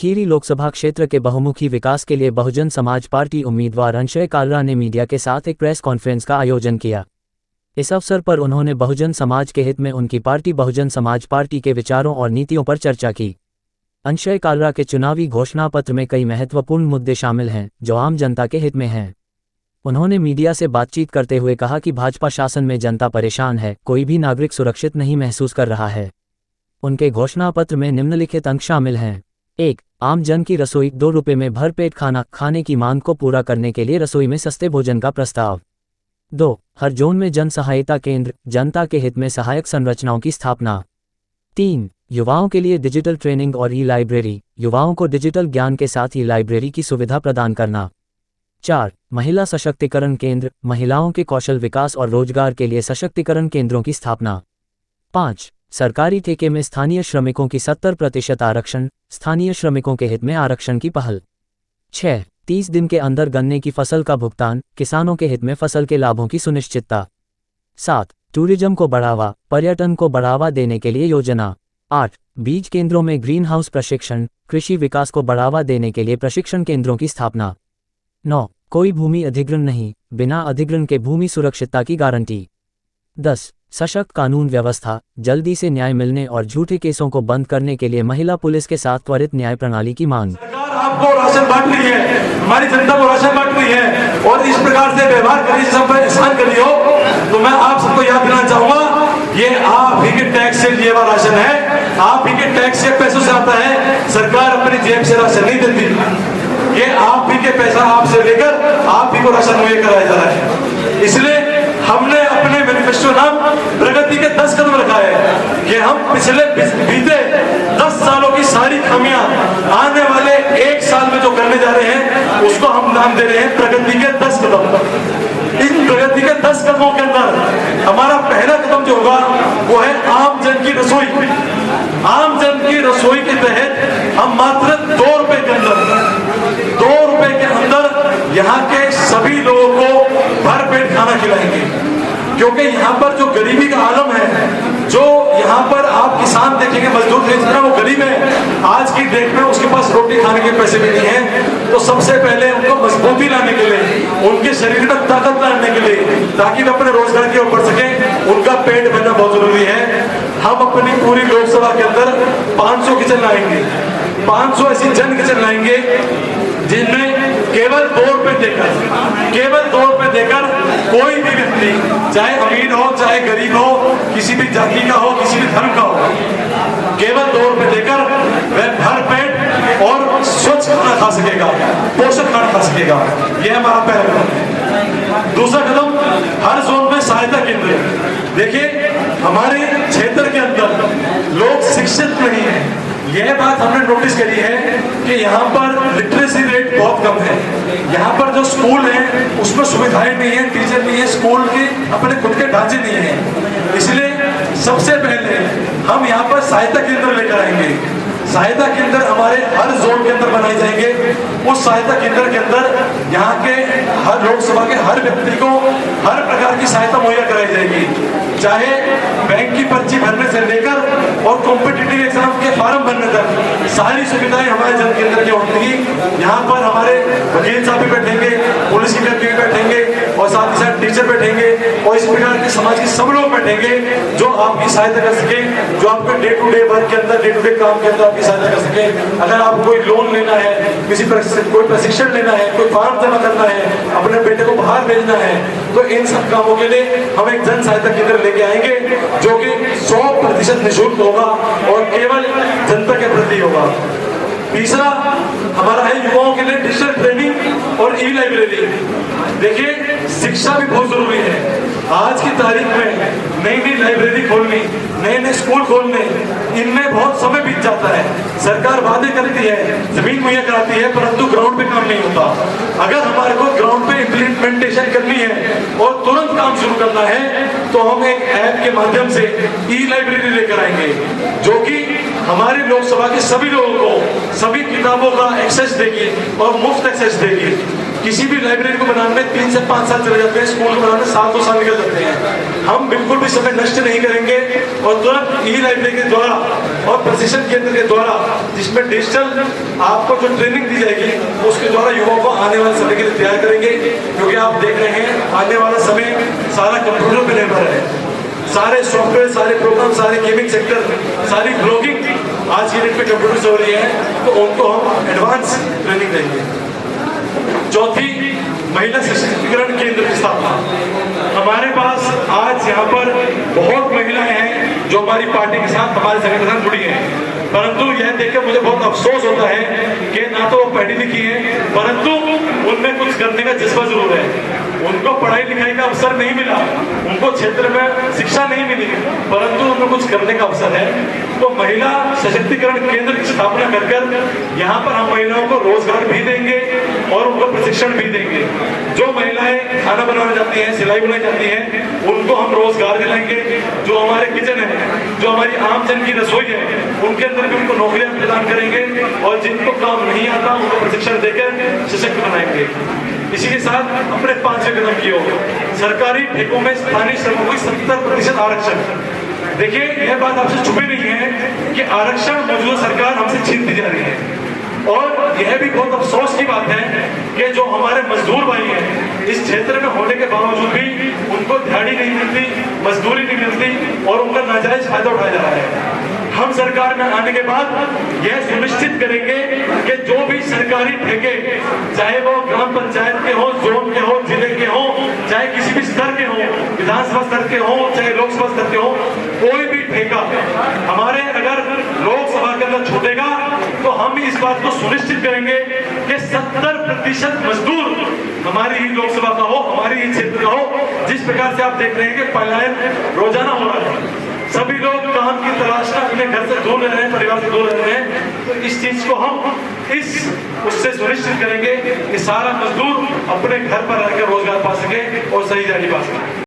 खीरी लोकसभा क्षेत्र के बहुमुखी विकास के लिए बहुजन समाज पार्टी उम्मीदवार अंशय कालरा ने मीडिया के साथ एक प्रेस कॉन्फ्रेंस का आयोजन किया। इस अवसर पर उन्होंने बहुजन समाज के हित में उनकी पार्टी बहुजन समाज पार्टी के विचारों और नीतियों पर चर्चा की। अंशय कालरा के चुनावी घोषणापत्र में कई महत्वपूर्ण मुद्दे शामिल हैं जो आम जनता के हित में हैं। उन्होंने मीडिया से बातचीत करते हुए कहा कि भाजपा शासन में जनता परेशान है, कोई भी नागरिक सुरक्षित नहीं महसूस कर रहा है। उनके घोषणापत्र में निम्नलिखित अंक शामिल हैं। 1. आम जन की रसोई, 2 रुपये में भरपेट खाना खाने की मांग को पूरा करने के लिए रसोई में सस्ते भोजन का प्रस्ताव। 2. हर जोन में जन सहायता केंद्र, जनता के हित में सहायक संरचनाओं की स्थापना। 3. युवाओं के लिए डिजिटल ट्रेनिंग और ई लाइब्रेरी, युवाओं को डिजिटल ज्ञान के साथ ई लाइब्रेरी की सुविधा प्रदान करना। 4. महिला सशक्तिकरण केंद्र, महिलाओं के कौशल विकास और रोजगार के लिए सशक्तिकरण केंद्रों की स्थापना। 5. सरकारी ठेके में स्थानीय श्रमिकों की 70% आरक्षण, स्थानीय श्रमिकों के हित में आरक्षण की पहल। 6. 30 दिन के अंदर गन्ने की फसल का भुगतान, किसानों के हित में फसल के लाभों की सुनिश्चितता। 7. टूरिज्म को बढ़ावा, पर्यटन को बढ़ावा देने के लिए योजना। 8. बीज केंद्रों में ग्रीन हाउस प्रशिक्षण, कृषि विकास को बढ़ावा देने के लिए प्रशिक्षण केंद्रों की स्थापना। 9. कोई भूमि अधिग्रहण नहीं, बिना अधिग्रहण के भूमि सुरक्षितता की गारंटी। 10. सशक्त कानून व्यवस्था, जल्दी से न्याय मिलने और झूठे केसों को बंद करने के लिए महिला पुलिस के साथ त्वरित न्याय प्रणाली की मांग। सरकार आपको राशन बांट रही है, हमारी जनता को राशन बांट रही है और इस प्रकार से व्यवहार करिए, सब पर एहसान करिए हो। तो मैं आप सबको याद दिलाना चाहूंगा, ये आप ही के टैक्स से लिया हुआ राशन है, आप ही के टैक्स से पैसों से आता है। सरकार अपनी जेब से राशन नहीं देती, ये आप ही के पैसा आपसे लेकर आप ही को राशन मुहैया कराया जा रहा है। इसलिए हमने अपने मैनिफेस्टो नाम प्रगति के 10 कदम रखा है कि हम पिछले बीते 10 सालों की सारी खामियां आने वाले 1 साल में जो करने जा रहे हैं उसको हम नाम दे रहे हैं प्रगति के 10 कदम। इन प्रगति के 10 कदमों के अंदर हमारा पहला कदम जो होगा वो है आम जन की रसोई। आम जन की रसोई के तहत हम मात्र 2 रुपए के अंदर, 2 रुपए के अंदर यहाँ के सभी लोगों को भरपेट खाना खिलाएंगे। क्योंकि यहाँ पर जो गरीबी का आलम है, जो यहाँ पर आप किसान देखेंगे, मजदूर देखेंगे, वो गरीब है, आज की डेट में उसके पास रोटी खाने के पैसे भी नहीं है। तो सबसे पहले उनको मजबूती लाने के लिए, उनके शरीर में ताकत लाने के लिए, ताकि वे अपने रोजगार की ओर बढ़ सके, उनका पेट भरना बहुत जरूरी है। हम अपनी पूरी लोकसभा के अंदर 500 किचन लाएंगे, 500 ऐसी जन किचन लाएंगे जिनमें केवल 2 रुपए देकर, केवल 2 रुपए देकर कोई भी व्यक्ति, चाहे अमीर हो चाहे गरीब हो, किसी भी जाति का हो, किसी भी धर्म का हो, केवल 2 रुपए देकर वह भर पेट और स्वच्छ खाना खा सकेगा, पोषक खाना खा सकेगा। यह हमारा पहला कदम है। दूसरा कदम, हर जोन में सहायता केंद्र। देखिए, हमारे क्षेत्र के अंदर लोग शिक्षित नहीं है, यह बात हमने नोटिस करी है कि यहाँ पर लिटरेसी रेट बहुत कम है। यहाँ पर जो स्कूल है उसमें सुविधाएं नहीं है, टीचर नहीं है, स्कूल के अपने खुद के ढांचे नहीं है। इसलिए सबसे पहले हम यहाँ पर सहायता केंद्र लेकर आएंगे। सहायता केंद्र हमारे हर जोन के अंदर बनाए जाएंगे। उस सहायता केंद्र के अंदर यहाँ के हर लोकसभा के हर व्यक्ति को हर प्रकार की सहायता मुहैया कराई जाएगी, चाहे बैंक की पर्ची भरने से लेकर और कॉम्पिटिटिव एग्जाम के फॉर्म भरने तक सारी सुविधाएं हमारे जन केंद्र की होंगी। यहाँ पर हमारे वकील साहब भी बैठेंगे, पुलिस की व्यक्ति भी बैठेंगे और साथ ही साथ टीचर बैठेंगे और इस प्रकार के समाज के सब लोग बैठेंगे जो आपकी सहायता कर सके, जो आपके डे टू डे वर्क के अंदर, डे टू डे काम के अंदर आपकी सहायता कर सके। अगर आपको कोई लोन लेना है, कोई प्रशिक्षण लेना है, कोई फॉर्म जमा करना है, अपने बेटे को बाहर भेजना है, तो इन सब कामों के लिए हम एक जन सहायता केंद्र लेके आएंगे जो कि 100% निःशुल्क होगा और केवल जनता के प्रति होगा। तीसरा हमारा है युवाओं के लिए डिजिटल ट्रेनिंग और ई लाइब्रेरी। देखिए, शिक्षा भी बहुत जरूरी है। आज की तारीख में नई नई लाइब्रेरी खोलनी, नए नए स्कूल खोलने, इनमें बहुत समय बीत जाता है। सरकार वादे करती है, जमीन मुहैया कराती है, परंतु ग्राउंड पे काम नहीं होता। अगर हमारे को ग्राउंड पे इम्प्लीमेंटेशन करनी है और तुरंत काम शुरू करना है तो हम एक ऐप के माध्यम से ई लाइब्रेरी लेकर आएंगे जो कि हमारी लोकसभा के सभी लोगों को सभी किताबों का एक्सेस देगी और मुफ्त एक्सेस देगी। किसी भी लाइब्रेरी को बनाने में 3 से 5 साल चले जाते हैं, स्कूल को बनाने में 7-2 साल निकल जाते हैं। हम बिल्कुल भी समय नष्ट नहीं करेंगे और तुरंत ई लाइब्रेरी के द्वारा और प्रशिक्षण केंद्र के द्वारा, जिसमें डिजिटल आपको जो ट्रेनिंग दी जाएगी, उसके द्वारा युवाओं को आने वाले समय के लिए तैयार करेंगे। क्योंकि आप देख रहे हैं आने वाला समय सारा कंप्यूटर पर निर्भर है। सारे सॉफ्टवेयर, सारे प्रोग्राम, सारे गेमिंग सेक्टर, सारी ब्लॉगिंग आज की डेट में कंप्यूटर से हो रही है, तो उनको हम एडवांस ट्रेनिंग देंगे। चौथी, महिला सशक्तिकरण केंद्र की स्थापना। हमारे पास आज यहाँ पर बहुत महिलाएं हैं जो हमारी पार्टी के साथ, हमारे संगठन के साथ जुड़ी हैं, परंतु यह देखकर मुझे बहुत अफसोस होता है कि ना तो वो पढ़ी लिखी है, परंतु उनमें कुछ करने का जज्बा जरूर है। उनको पढ़ाई लिखाई का अवसर नहीं मिला, उनको क्षेत्र में शिक्षा नहीं मिली, परंतु उनको कुछ करने का अवसर है। तो महिला सशक्तिकरण केंद्र की स्थापना कर यहाँ पर हम महिलाओं को रोजगार भी देंगे और उनको प्रशिक्षण भी देंगे। जो महिलाएं खाना बनाना चाहती हैं, सिलाई बुनाई चाहती हैं, उनको हम रोजगार दिलाएंगे। जो हमारे किचन है, जो हमारी आम जन की रसोई है, उनके अंदर भी उनको नौकरियां प्रदान करेंगे और जिनको काम नहीं आता उनको प्रशिक्षण देकर सशक्त बनाएंगे। इसी के साथ अपने 5वें कदम की ओर, सरकारी ठेकों में स्थानीय श्रमिकों की 70% आरक्षण। देखिए, यह बात आपसे छुपी नहीं है कि आरक्षण मौजूदा सरकार हमसे छीनती जा रही है। और यह भी बहुत अफसोस की बात है कि जो हमारे मजदूर भाई हैं, इस क्षेत्र में होने के बावजूद भी उनको दिहाड़ी नहीं मिलती, मजदूरी नहीं मिलती और उनका नाजायज फायदा उठाया जा रहा है। हम सरकार में आने के बाद यह सुनिश्चित करेंगे कि जो भी सरकारी ठेके, चाहे वो ग्राम पंचायत के हो, जोन के हो, जिले के हो, चाहे किसी भी स्तर के हो, विधानसभा स्तर के हो, चाहे लोकसभा स्तर के हो, कोई भी ठेका हमारे अगर लोकसभा के अंदर छूटेगा तो हम इस बात को सुनिश्चित करेंगे कि 70% मजदूर हमारी ही लोकसभा का हो, हमारी ही क्षेत्र का हो। जिस प्रकार से आप देख रहे हैं कि पलायन रोजाना हो रहा है, सभी लोग काम की तलाश में अपने घर से दूर रह रहे हैं, परिवार से दूर रह रहे हैं, तो इस चीज को हम उससे सुनिश्चित करेंगे कि सारा मजदूर अपने घर पर रहकर रोजगार पा सके और सही जारी पा सके।